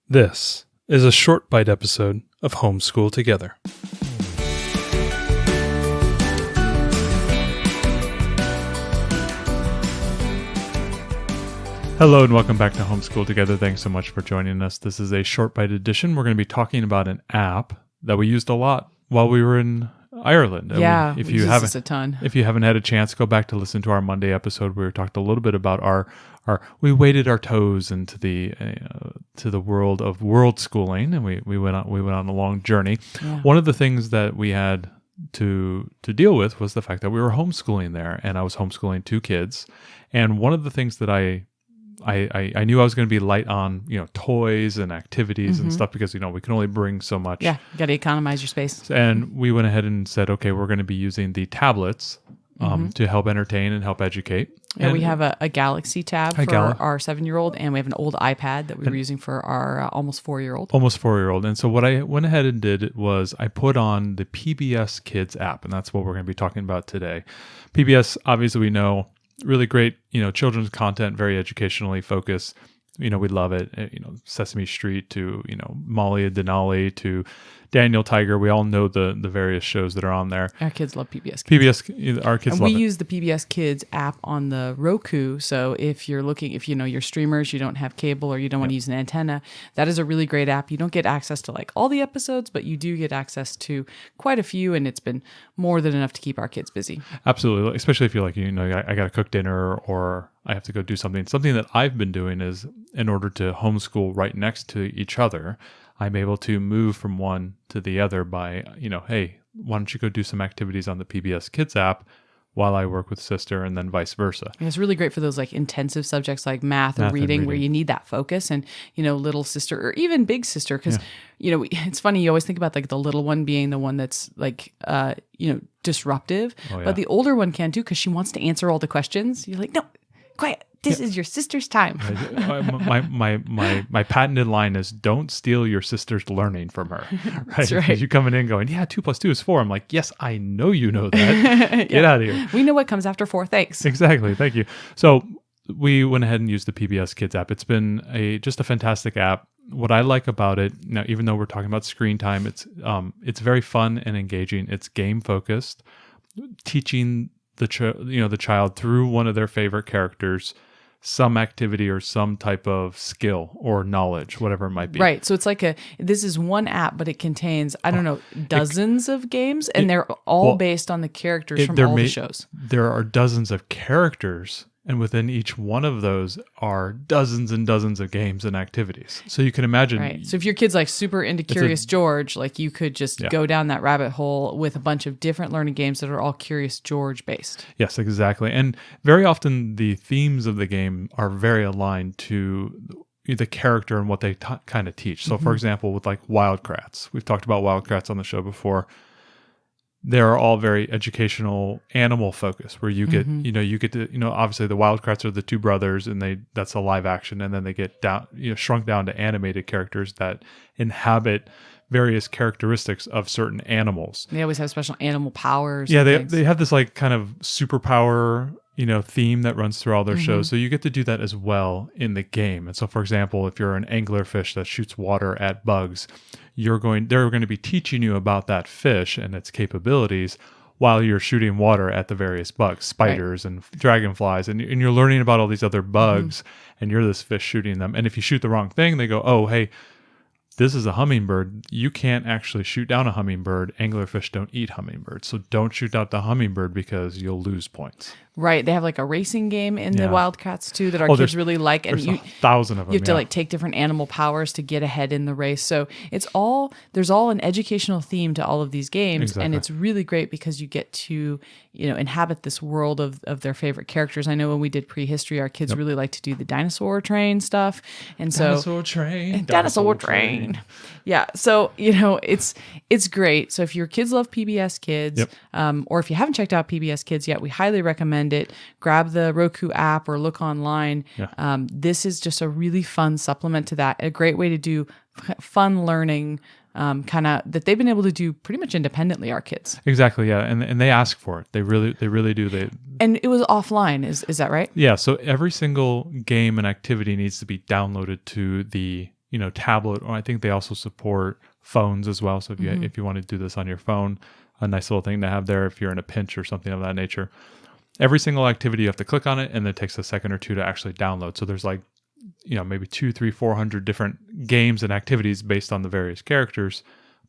This is a short bite episode of Homeschool Together. Hello and welcome back to Homeschool Together. Thanks so much for joining us. This is a short bite edition. We're going to be talking about an app that we used a lot while we were in Ireland. Yeah, we use this a ton. If you haven't had a chance, go back to listen to our Monday episode where we talked a little bit about we waded our toes into the to the world of world schooling, and we went on a long journey. Yeah. One of the things that we had to deal with was the fact that we were homeschooling there, and I was homeschooling two kids. And one of the things that I knew I was going to be light on, toys and activities and stuff because, we can only bring so much. Yeah, you got to economize your space. And we went ahead and said, okay, we're going to be using the tablets to help entertain and help educate. Yeah, we have a Galaxy tab for our 7-year-old, and we have an old iPad that we were using for our almost 4-year-old. And so what I went ahead and did was I put on the PBS Kids App, and that's what we're going to be talking about today. PBS, obviously we know, really great, children's content, very educationally focused. We love it. Sesame Street to, Molly and Denali to Daniel Tiger. We all know the various shows that are on there. Our kids love PBS Kids. Our kids and love it. We use the PBS Kids app on the Roku. So if you're looking, if you're streamers, you don't have cable or you don't want to use an antenna, that is a really great app. You don't get access to all the episodes, but you do get access to quite a few, and it's been more than enough to keep our kids busy. Absolutely. Especially if you're I got to cook dinner or I have to go do something. Something that I've been doing is, in order to homeschool right next to each other, I'm able to move from one to the other by, hey, why don't you go do some activities on the PBS Kids app while I work with sister, and then vice versa. And it's really great for those intensive subjects like math or reading where you need that focus, and, little sister or even big sister. Because, it's funny, you always think about the little one being the one that's disruptive, but the older one can too, because she wants to answer all the questions. You're like, no, quiet. This is your sister's time. my patented line is, don't steal your sister's learning from her. Right? That's right. You coming in going, 2 + 2 is 4. I'm like, yes, I know you know that. Get out of here. We know what comes after 4. Thanks. Exactly. Thank you. So we went ahead and used the PBS Kids app. It's been just a fantastic app. What I like about it, now, even though we're talking about screen time, it's very fun and engaging. It's game focused, teaching the child through one of their favorite characters some activity or some type of skill or knowledge, whatever it might be. Right. So it's this is one app, but it contains, dozens of games, and they're all based on the characters from all the shows. There are dozens of characters, and within each one of those are dozens and dozens of games and activities. So you can imagine. Right. So if your kid's super into Curious George, you could just go down that rabbit hole with a bunch of different learning games that are all Curious George based. Yes, exactly. And very often the themes of the game are very aligned to the character and what they kind of teach. So for example, with Wildcrats, we've talked about Wildcrats on the show before. They're all very educational, animal focused, where you get, you get to, obviously the Wildcrats are the two brothers, and that's a live action, and then they get down, shrunk down to animated characters that inhabit various characteristics of certain animals. They always have special animal powers. Yeah, they have this kind of superpower, theme that runs through all their shows. So you get to do that as well in the game. And so, for example, if you're an anglerfish that shoots water at bugs, they're going to be teaching you about that fish and its capabilities while you're shooting water at the various bugs, spiders and dragonflies, and you're learning about all these other bugs, and you're this fish shooting them. And if you shoot the wrong thing, they go, oh, hey, this is a hummingbird. You can't actually shoot down a hummingbird. Anglerfish don't eat hummingbirds. So don't shoot out the hummingbird because you'll lose points. Right. They have a racing game in the Wildcats too that our kids really like. And there's 1,000 of them. You have to take different animal powers to get ahead in the race. So there's all an educational theme to all of these games. Exactly. And it's really great because you get to, inhabit this world of their favorite characters. I know when we did prehistory, our kids really like to do the dinosaur train stuff. And Dinosaur train. Yeah. So, it's great. So if your kids love PBS Kids, or if you haven't checked out PBS Kids yet, we highly recommend it. Grab the Roku app or look online. This is just a really fun supplement to that. A great way to do fun learning, that they've been able to do pretty much independently, our kids. Exactly, yeah. And they ask for it. They really do. And it was offline, is that right? Yeah, so every single game and activity needs to be downloaded to the tablet, or I think they also support phones as well. So if you want to do this on your phone, a nice little thing to have there if you're in a pinch or something of that nature. Every single activity, you have to click on it, and then it takes a second or two to actually download. So there's like, maybe 200, 300, 400 different games and activities based on the various characters,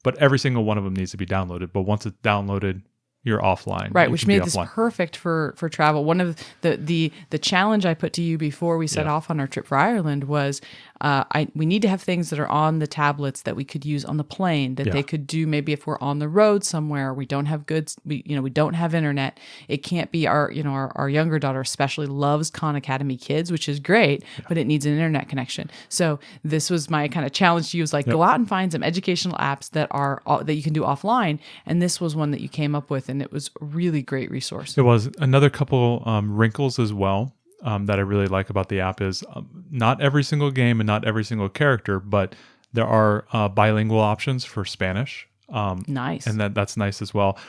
but every single one of them needs to be downloaded. But once it's downloaded, you're offline. Right, which made this perfect for travel. One of the challenge I put to you before we set off on our trip for Ireland was we need to have things that are on the tablets that we could use on the plane, that they could do maybe if we're on the road somewhere, we don't have we don't have internet. It can't be our younger daughter especially loves Khan Academy Kids, which is great, but it needs an internet connection. So this was my kind of challenge to you, is like go out and find some educational apps that you can do offline, and this was one that you came up with, and it was a really great resource. It was. Another couple wrinkles as well that I really like about the app is not every single game and not every single character, but there are bilingual options for Spanish. Nice. And that's nice as well.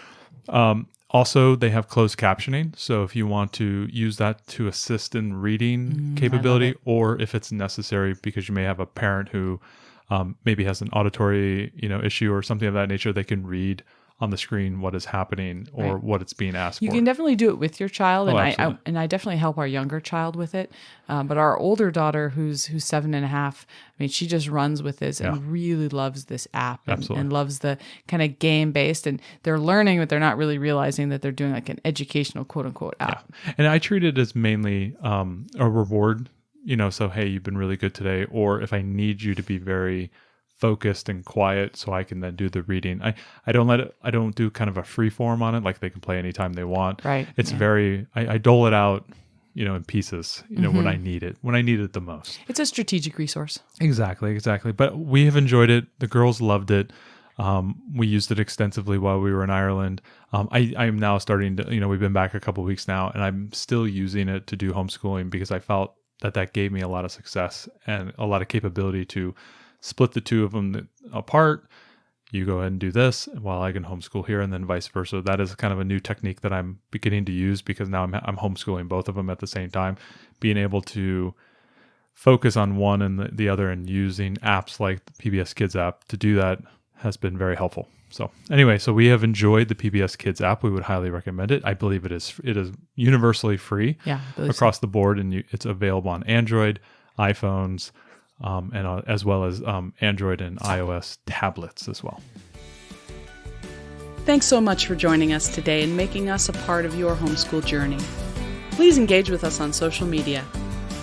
Also, they have closed captioning. So if you want to use that to assist in reading capability, or if it's necessary because you may have a parent who maybe has an auditory issue or something of that nature, they can read on the screen what is happening or what it's being asked for. You can definitely do it with your child, and I definitely help our younger child with it. But our older daughter, who's 7.5, I mean, she just runs with this and really loves this app and loves the kind of game based. And they're learning, but they're not really realizing that they're doing like an educational quote unquote app. Yeah. And I treat it as mainly a reward. So hey, you've been really good today, or if I need you to be very focused and quiet so I can then do the reading. I don't do kind of a free form on it, like they can play anytime they want. Right. It's I dole it out, in pieces, when I need it the most. It's a strategic resource. Exactly. But we have enjoyed it. The girls loved it. We used it extensively while we were in Ireland. I am now starting to, we've been back a couple of weeks now, and I'm still using it to do homeschooling because I felt that gave me a lot of success and a lot of capability to split the two of them apart. You go ahead and do this while I can homeschool here, and then vice versa. That is kind of a new technique that I'm beginning to use because now I'm homeschooling both of them at the same time. Being able to focus on one and the other, and using apps like the PBS Kids App to do that has been very helpful. So anyway, we have enjoyed the PBS Kids App. We would highly recommend it. I believe it is universally free across the board, and it's available on Android, iPhones, and as well as Android and iOS tablets as well. Thanks so much for joining us today and making us a part of your homeschool journey. Please engage with us on social media.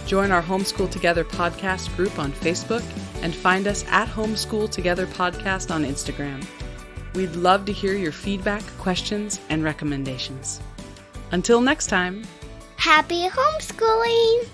Join our Homeschool Together podcast group on Facebook and find us at Homeschool Together Podcast on Instagram. We'd love to hear your feedback, questions, and recommendations. Until next time, happy homeschooling!